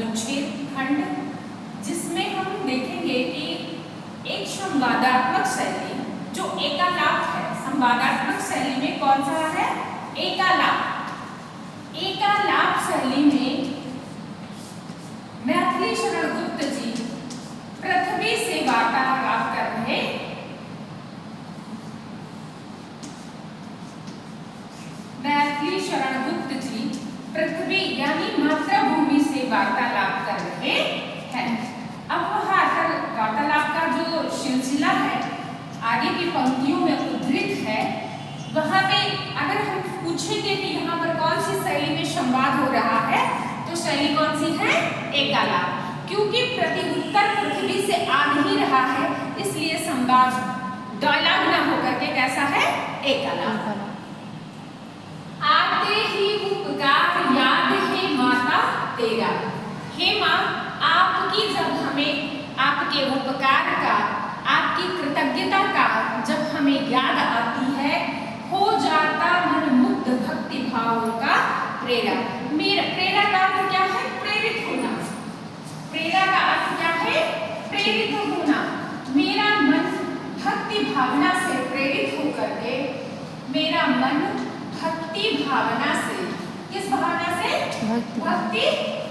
अनुच्छेद खंड, जिसमें हम देखेंगे कि एक संवादात्मक शैली जो एकालाप है, संवादात्मक शैली में कौन सा है? एकालाप। एकालाप शैली में मैथिली शरण गुप्त जी पृथ्वी से वार्तालाप कर रहे मैथिली शरण गुप्त जी पृथ्वी यानी मातृभूमि से वार्तालाप कर रहे हैं। अब वह वार्तालाप का जो सिलसिला है आगे की पंक्तियों में उद्धृत है, वहां पे अगर हम पूछेंगे कि यहाँ पर कौन सी शैली में संवाद हो रहा है, तो शैली कौन सी है? एकालाप। क्योंकि प्रत्युत्तर पृथ्वी से आ नहीं रहा है, इसलिए संवाद डायलॉग ना होकर के कैसा है? एकालाप। आते ही उपकार याद है माता तेरा। हे माँ, आपकी जब हमें आपके उपकार का, आपकी कृतज्ञता का जब हमें याद आती है, हो जाता मन मुग्ध भक्ति भावों का प्रेरा। मेरा प्रेरा का अर्थ क्या है? प्रेरित होना। प्रेरा का अर्थ क्या है? प्रेरित होना। मेरा मन भक्ति भावना से प्रेरित होकर के, मेरा मन भक्ति भावना से, किस भावना से? भक्ति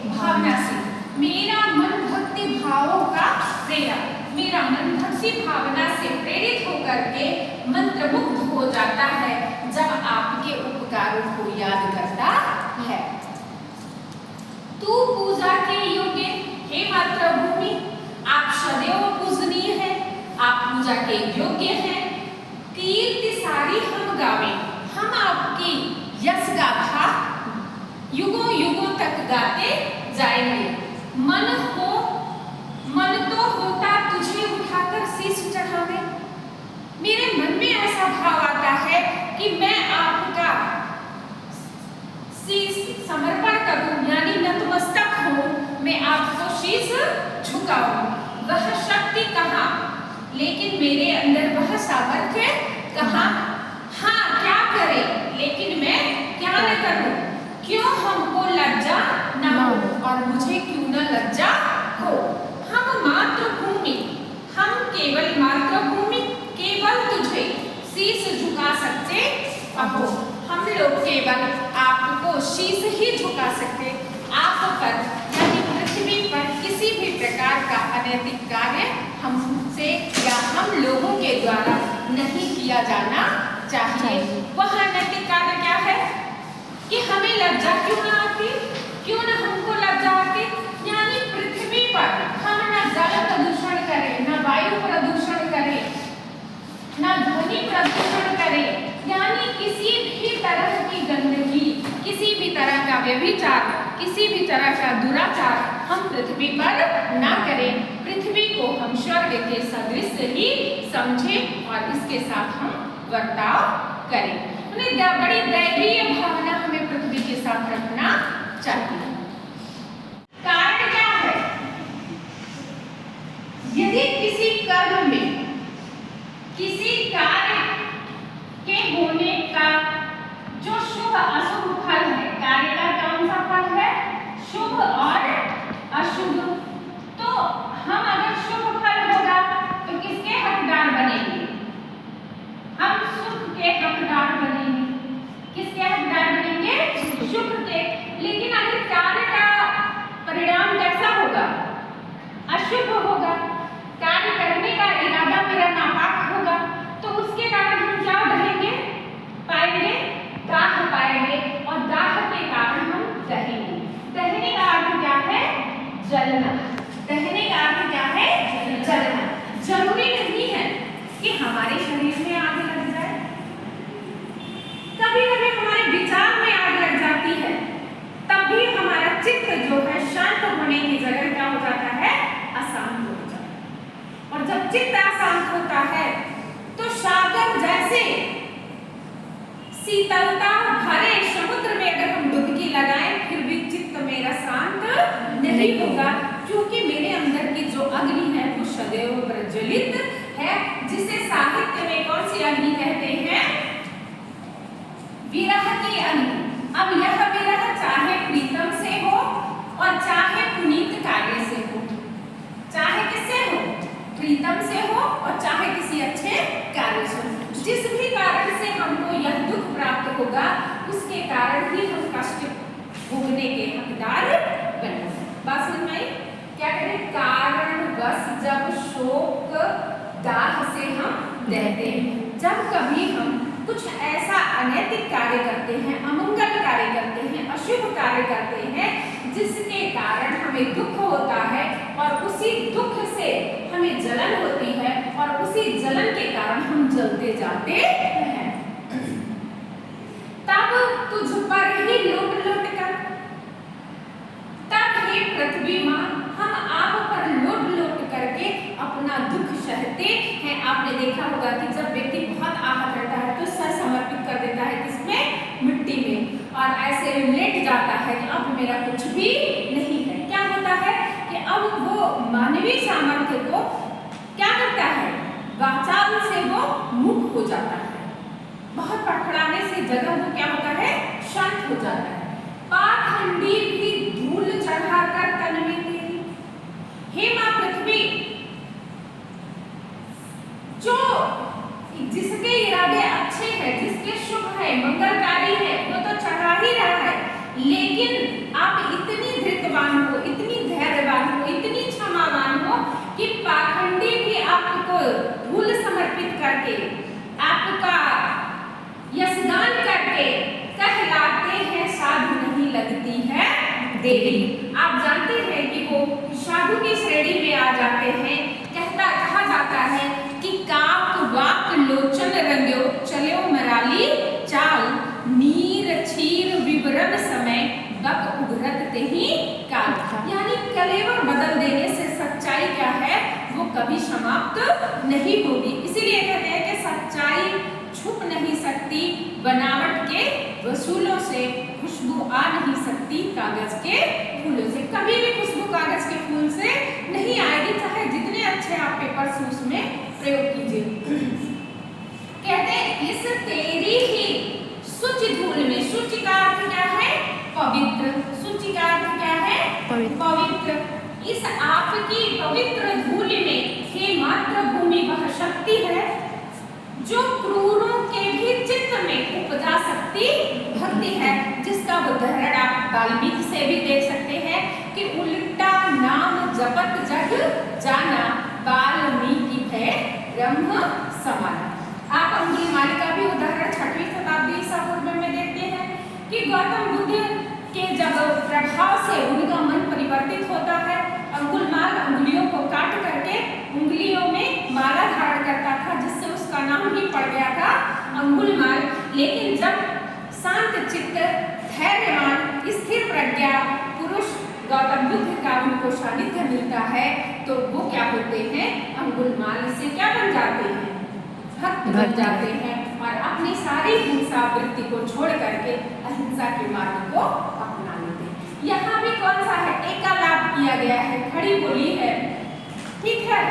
भावना से। मेरा मन भक्ति भावों का प्रेरा, मेरा मन भक्ति भावना से प्रेरित होकर के मंत्रमुग्ध हो जाता है जब आपके उपकारों को याद करता है। तू पूजा के योग्य हे मातृभूमि, आप सदैव पूजनीय हैं, आप पूजा के योग्य हैं। कीर्ति सारी हम गावें, हम आपकी यश गाथा युगों युगों तक गाते जाएंगे। मन तो होता तुझे उठाकर शीश चढ़ावे। मेरे मन में ऐसा भाव आता है कि मैं आपका शीश समर्पण करूं, यानी नतमस्तक हूं, मैं आपको शीश झुकाऊं। वह शक्ति कहाँ, लेकिन मेरे अंदर वह सामर्थ्य कहाँ? हाँ, क्या करें, लेकिन मैं क्या न करूं? क्यों हमको लज्जा न हो, और मुझे क्यों न लज्जा हो? हम मातृभूमि, हम केवल मातृभूमि, केवल तुझे शीश झुका सकते हो। हम लोग केवल आपको शीश ही झुका सकते। आप पर यानी पृथ्वी पर किसी भी प्रकार का अनैतिक कार्य हमसे या हम लोगों के द्वारा नहीं किया जाना चाहिए। वह अनैतिक कार्य क्या है कि हमें लज्जा क्यों ना आती, क्यों ना हमको लज्जा आती? यानी पृथ्वी पर हम न जल प्रदूषण करें, न वायु प्रदूषण करें, न ध्वनि प्रदूषण करें, यानी किसी भी तरह की गंदगी, किसी भी तरह का व्यभिचार, किसी भी तरह का दुराचार हम पृथ्वी पर ना करें। पृथ्वी को हम स्वर्ग के सदृश ही समझें और इसके साथ हम बर्ताव करें। बड़ी दैवीय भावना हमें पृथ्वी के साथ रखना चाहिए। कारण क्या है? यदि किसी कर्म में, किसी कार्य के होने का जो शुभ अशुभ फल है, कार्य का कौन सा फल है? शुभ और अशुभ। तो हम अगर शुभ फल होगा तो किसके हकदार बनेंगे? हम सुख के हकदार बनेंगे। किसके हकदार बनेंगे? सुख के। लेकिन अगर कार्य का परिणाम कैसा होगा? अशुभ होगा, कार्य करने का इरादा मेरा नापाक होगा, तो उसके कारण हम क्या ढहेंगे? पाएंगे, दाह पाएंगे, और दाह के कारण हम दहेंगे। दहने का अर्थ क्या है? जलना। दहने का अर्थ क्या है? जलना। जरूरी नहीं है कि हमारे शरीर में आग लग जाए, कभी कभी हमारे विचार में आग लग जाती है, तब भी हमारा चित्त जो है शांत होने की जगह क्या हो जाता है? अशांत हो जाता है। और जब चित्त अशांत होता है तो सागर जैसे शीतलता भरे समुद्र में अगर हम डुबकी लगाएं, फिर भी चित्त मेरा शांत नहीं होगा, क्योंकि मेरे अंदर की जो अग्नि है वो सदैव प्रज्वलित है, जिसे साहित्य में कौन सी अग्नि कहते हैं? विरह की अग्नि। अब यह विरह चाहे प्रीतम से हो और चाहे पुनीत जब शोक दाह से हम रहते हैं। जब कभी हम कुछ ऐसा अनैतिक कार्य करते हैं, अमंगल कार्य करते हैं, अशुभ कार्य करते हैं, जिसके कारण हमें दुख होता है और उसी दुख से हमें जलन होती है और उसी जलन के कारण हम जलते जाते हैं। तब तुझ पर ही लौट लौट कर, तब हे पृथ्वी माँ हम आप पर लौट लौट करके अपना दुख सहते हैं। आपने देखा होगा कि जब व्यक्ति बहुत आहत रहता है तो सर समर्पित कर देता है किसमें, मिट्टी में, और ऐसे लेट जाता है कि अब मेरा कुछ भी नहीं है। क्या होता है कि अब वो मानवीय सामर्थ्य को क्या करता है, वाचाल से वो मुक्त हो जाता है। बहुत फड़फड़ाने से जगह वो क्या होता है, शांत हो जाता है। पाखंडी भी धूल चढ़ाकर तन में तेरी, हे माँ पृथ्वी, जो जिसके इरादे अच्छे हैं, जिसके शुभ है, मंगलकारी है, वो तो चढ़ा ही रहा है, लेकिन आप इतनी धृतवान हो, इतनी धैर्यवान हो, इतनी क्षमावान हो कि पाखंडी भी आपको धूल समर्पित करके, आपका यशगान करके कहलाते हैं साधु नहीं लगती है देरी। आप जानते हैं कि वो साधु की श्रेणी में आ जाते हैं। कहा जाता है कि काक वाक लोचन रंग्यो चलो मराली चाल, नीर छीर विवरण समय बक उभरत ते ही काल। यानी कलेवर बदल देने से सच्चाई क्या है, वो कभी समाप्त नहीं होगी। इसीलिए कहते हैं कि सच्चाई छुप नहीं सकती, बनावट के वसूलों से खुशबू आ नहीं सकती कागज के फूलों से। कभी भी खुशबू कागज के फूल से नहीं आएगी, चाहे जितने अच्छे आप पेपर्स उसमें प्रयोग कीजिए। कहते हैं इस तेरी ही शुचि धूल में, शुचि का अर्थ क्या है, पवित्र, शुचि का अर्थ क्या है, पवित्र। इस आपकी पवित्र धूल में हे मातृभूमि वह शक्ति है जो क्रूरों के भी चित्त में उपजा सकती भक्ति है, जिसका उदाहरण आप वाल्मीकि से भी देख सकते हैं कि उल्टा नाम जपत जग जाना, वाल्मीकि है ब्रह्म समाना। आप अंगुलीमाल का भी उदाहरण 6वीं शताब्दी ईसा पूर्व में देखते हैं कि गौतम बुद्ध के जब प्रभाव से उनका मन परिवर्तित होता है, अंगुलीमाल अंगुलियों को काट करके उंगलियों में माला धारण करता था, जिससे उसका नाम ही पड़ गया था अंगुलीमाल। लेकिन जब शांत चित्त, धैर्यवान, स्थिर प्रज्ञा पुरुष गौतम बुद्ध का उनको सानिध्य मिलता है तो वो क्या होते हैं, अंगुलीमाल से क्या बन जाते हैं, भक्त बन जाते हैं और अपनी सारी हिंसा वृत्ति को छोड़ करके अहिंसा के मार्ग को अपना लेते हैं। यहाँ भी कौन सा है, एकालाप किया गया है, खड़ी बोली है, ठीक है,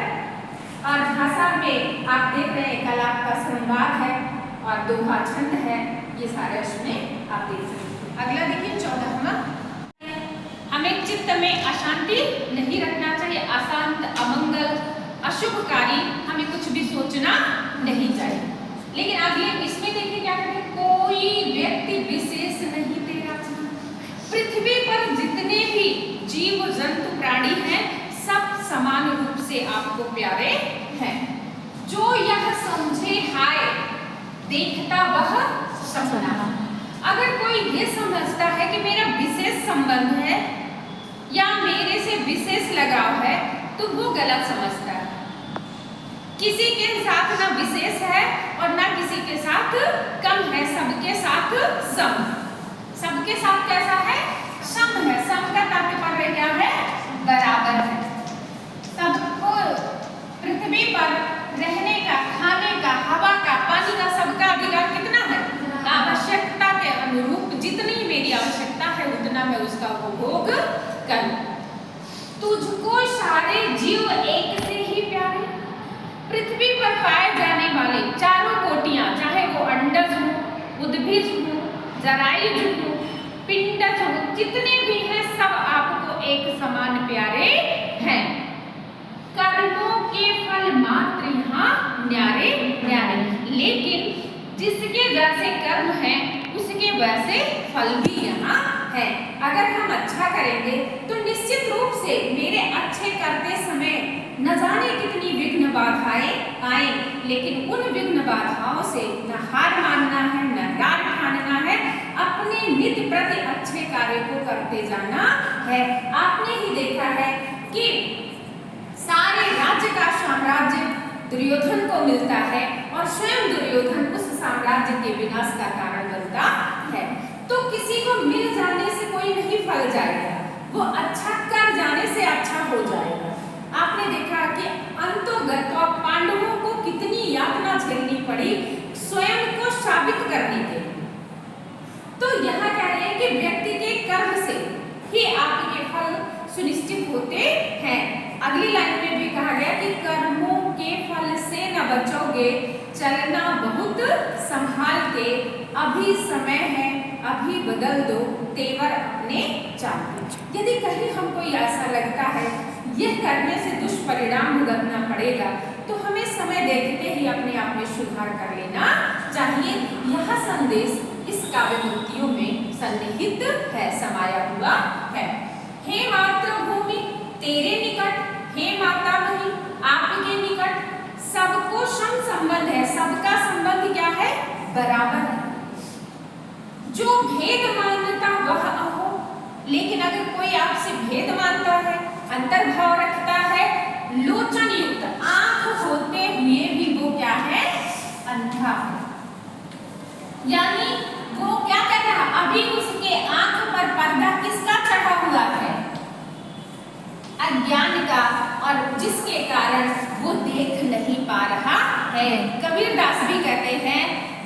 और भाषा में आप देख रहे हैं एकालाप का संवाद है और दोहा छंद है, ये सारे उसमें आप देख सकते हैं। अगला देखिए 14वां, हमें चित्त में अशांति नहीं रखना चाहिए, अशांत, अमंगल, अशुभकारी हमें कुछ भी सोचना नहीं चाहिए। लेकिन अगले इसमें देखिए क्या कहते हैं, कोई व्यक्ति विशेष नहीं तेरा चिन्ह। पृथ्वी पर जितने भी जीव जंतु प्राणी हैं सब समान रूप से आपको प्यारे हैं। जो यह समझे हाय देखता वह सपना। अगर कोई ये समझता है कि मेरा विशेष संबंध है या मेरे से विशेष लगाव है तो वो गलत समझता है। किसी के साथ ना विशेष है और ना किसी के साथ कम है, सबके साथ सम। सबके साथ कैसा है, सम है। सम का तात्पर्य क्या है, बराबर है। सबको पृथ्वी पर रहने का, खाने का, हवा का, पानी का, सबका अधिकार कितना है, आवश्यकता के अनुरूप जितनी मेरी आवश्यकता है उतना मैं उसका उपभोग करूं। तुझको सारे जीव एक से ही प्यारे। पृथ्वी पर पाए जाने वाले चारों कोटियां, चाहे वो अंडज हो, उद्भिज हो, जरायुज हो, पिंडज हो, जितने भी हैं सब आपको एक समान प्यारे हैं। कर्मों के फल मात्र यहाँ न्यारे न्यारे, लेकिन जिसके जैसे कर्म हैं उसके वैसे फल भी यहाँ है। अगर हम अच्छा करेंगे तो निश्चित रूप से मेरे अच्छे करते समय न जाने कितनी विघ्न बाधाएं आए, लेकिन उन विघ्न बाधाओं से न हार मानना है, न रार ठानना है, अपने नित्य प्रति अच्छे कार्य को करते जाना है। आपने ही देखा है कि सारे राज्य का साम्राज्य दुर्योधन को मिलता है और स्वयं दुर्योधन उस साम्राज्य के विनाश का कारण बनता है। तो किसी को मिल जाने से कोई नहीं फल जाएगा, वो अच्छा कर जाने से अच्छा हो जाएगा। आपने देखा कि अंतोगत्वा पांडवों को कितनी यातना झेलनी पड़ी स्वयं को साबित करने के लिए। तो यहाँ कह रहे हैं कि व्यक्ति के कर्म से ही आपके फल सुनिश्चित होते हैं। अगली लाइन में भी कहा गया कि कर्मों के फल से न बचोगे, चलना बहुत संभाल के, अभी समय है अभी बदल दो तेवर अपने चाल। यदि कहीं हमको ऐसा लगता है यह करने से दुष्परिणाम भुगतना पड़ेगा, तो हमें समय देखते ही अपने आप में सुधार कर लेना चाहिए। यह संदेश इस काव्य पंक्तियों में सन्निहित है, समाया हुआ है। हे मातृभूमि तेरे निकट, हे माता बहन आपके निकट, सबको सम संबंध है। सबका संबंध क्या है? बराबर है। जो भेद मानता वह अहो, लेकिन अगर कोई आपसे भेद मानता है, अंतर्भाव रखता है, लोचन युक्त आंख होते हुए भी वो क्या है? अंधा है। यानी वो क्या कर रहा? अभी उसके आंख पर पर्दा किसका चढ़ा हुआ है? अज्ञान का, और जिसके कारण वो देख नहीं पा रहा है। कबीरदास भी कहते हैं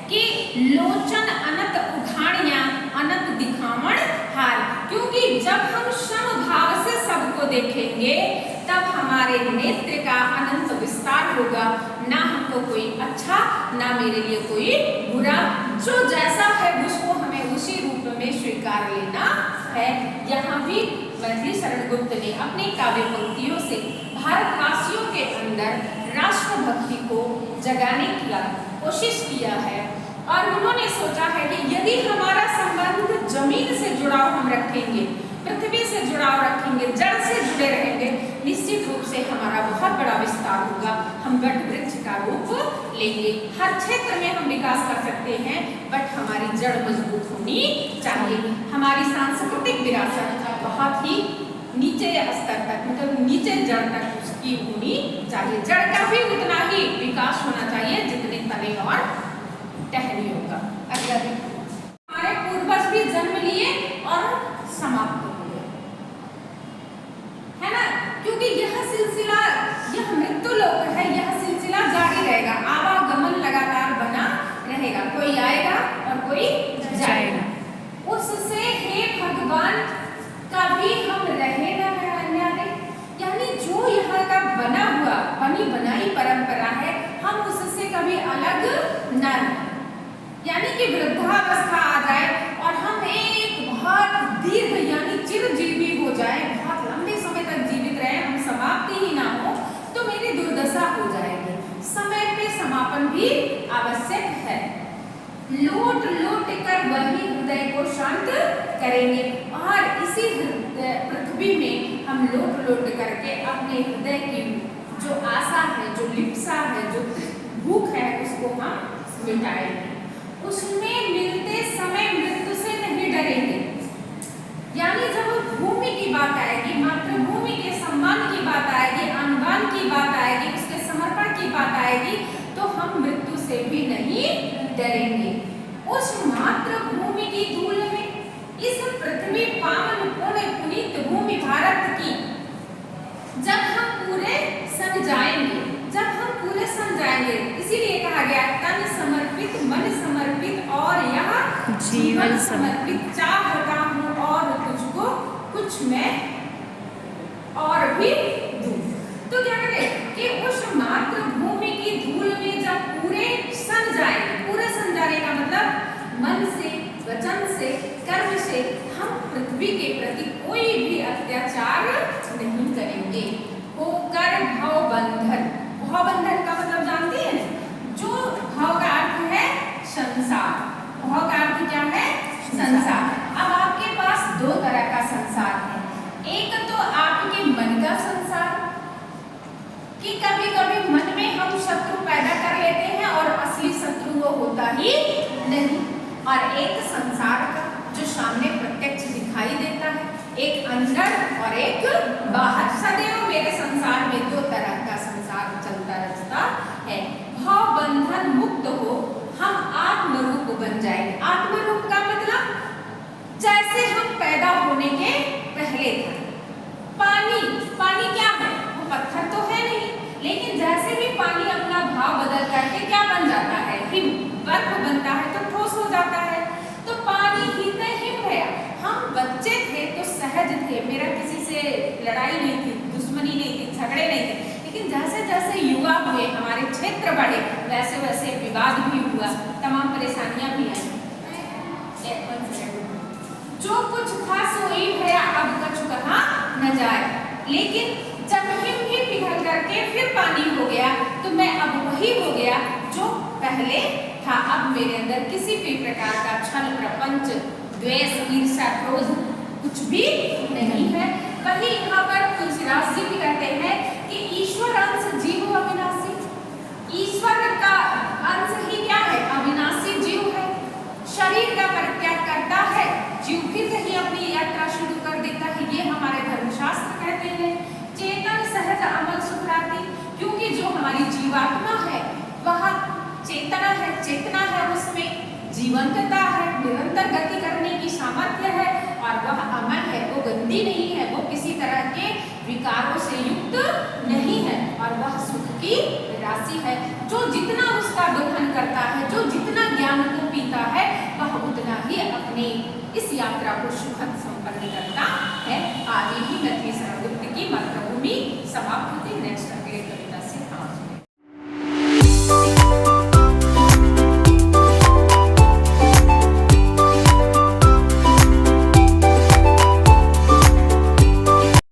कि लोचन अनंत उघाड़िया अनंत दिखावण हार, क्योंकि जब हम समभाव से सबको देखेंगे तब हमारे नेत्र का अनंत विस्तार होगा। ना हमको कोई अच्छा, ना मेरे लिए कोई बुरा, जो जैसा है उसको हमें उसी रूप में स्वीकार लेना है। यहाँ भी मैथिली शरण गुप्त ने अपनी काव्य पंक्तियों से भारतवासियों के अंदर राष्ट्रभक्ति को जगाने की कोशिश किया है। और उन्होंने सोचा है कि यदि हमारा संबंध जमीन से जुड़ाव हम रखेंगे, पृथ्वी से जुड़ाव रखेंगे, जड़ से जुड़े रहेंगे, निश्चित रूप से हमारा बहुत बड़ा विस्तार होगा। हम वट वृक्ष का रूप लेंगे। हर क्षेत्र में हम विकास कर सकते हैं, बट हमारी जड़ मजबूत होनी चाहिए। हमारी सांस्कृतिक विरासत बहुत ही नीचे स्तर तक, मतलब नीचे जड़ तक उसकी होनी चाहिए। जड़ का भी उतना ही विकास होना चाहिए जितने तने और टहनियों का। अगला देखो, हमारे पूर्वज भी जन्म लिए और समाप्त हो गए, है ना? क्योंकि यह सिलसिला, यह मृत्यु लोक है, यह सिलसिला जारी रहेगा, आवागमन लगातार बना रहेगा। कोई आएगा और कोई जाएगा। उससे हे भगवान कभी हम रहे ना अन्यारे, यानी जो यहाँ का बना हुआ, बनी बनाई परंपरा है, हम उससे कभी अलग न रहें। यानी कि वृद्धावस्था आ जाए और हम एक बहुत दीर्घ यानी चिरजीवी हो जाए, बहुत लंबे समय तक जीवित रहे, हम समाप्ति ही ना हो, तो मेरी दुर्दशा हो जाएगी। समय पे समापन भी आवश्यक है। लौट लौट कर वही हृदय को शांत करेंगे, और इसी पृथ्वी में हम लौट लौट करके अपने हृदय की जो आशा है, जो लिप्सा है, जो भूख है, उसको हम मिटाएंगे। उसमें मिलते समय मृत्यु से नहीं डरेंगे। यानी जब भूमि की बात आएगी, मातृभूमि के सम्मान की बात आएगी, अनुदान की बात आएगी, उसके समर्पण की बात आएगी, तो हम मृत्यु से भी नहीं डरेंगे। उस मातृभूमि की धूल में, इस पृथ्वी पावन पूर्ण पुनीत भूमि भारत की जब हम पूरे सन जाएंगे, जब हम पूरे सन जाएंगे, इसीलिए कहा गया तन समर्पित, मन समर्पित और यह जीवन समर्पित, चाहता हूँ और तुझको कुछ मैं और भी दूं। तो क्या करें कि उस मातृभूमि की धूल में जब पूरे सन जाएंगे, पूरे सन जाने का मतलब मन से, वचन से, कर्म से हम पृथ्वी के प्रति कोई भी अत्याचार नहीं करेंगे। होकर भवबंधन, भवबंधन का मतलब जानती है, जो भव का अर्थ है संसार, भव का अर्थ क्या है? संसार। अब आपके पास दो तरह का संसार है, एक तो आपके मन का संसार कि कभी कभी मन में हम शत्रु पैदा कर लेते हैं और असली शत्रु वो होता ही नहीं। और एक संसार का जो सामने प्रत्यक्ष दिखाई देता है, एक अंदर और एक बाहर। सदैव मेरे संसार में दो तरह का संसार चलता रहता है। भाव बंधन मुक्त हो हम आत्मरूप बन जाएंगे। आत्मरूप का मतलब जैसे हम पैदा होने के पहले थे। पानी क्या है? वो पत्थर तो है नहीं, लेकिन जैसे भी पानी अपना भाव बदल करके क्या बन जाता है? हिम। बर्फ बनता है तो ठोस हो जाता है। तो पानी ही तो हिम है। हम बच्चे थे तो सहज थे, मेरा किसी से लड़ाई नहीं थी, दुश्मनी नहीं थी, झगड़े नहीं थे। लेकिन जैसे जैसे युवा हुए, हमारे क्षेत्र बढ़े, वैसे वैसे विवाद भी हुआ, तमाम परेशानियां भी आई। जो कुछ था सो ही है, अब कुछ कहा न जाए। लेकिन जब हिम ही पिघल करके फिर पानी हो गया तो मैं अब वही हो गया जो पहले था। अब मेरे अंदर किसी भी प्रकार का छल, प्रपंच, द्वेष, ईर्ष्या, क्रोध कुछ भी नहीं है। वही यहाँ पर तुलसीदास जी भी कहते हैं कि ईश्वर अंश जीव अविनाशी। ईश्वर का अंश ही क्या है? अविनाशी जीव है। शरीर का परित्याग करता है, जीव फिर कहीं अपनी यात्रा शुरू कर देता है। ये हमारे धर्मशास्त्र कहते हैं। चेतन सहज अमल सुखराती, क्योंकि जो हमारी जीवात्मा है वह चेतना है, चेतना है, उसमें जीवंतता है, निरंतर गति करने की सामर्थ्य है, और वह अमल है, वो गंदी नहीं है, वो किसी तरह के विकारों से युक्त नहीं है, और वह सुख की राशि है। जो जितना उसका दोहन करता है, जो जितना ज्ञान को पीता है, वह उतना ही अपनी इस यात्रा को सुखद संपन्न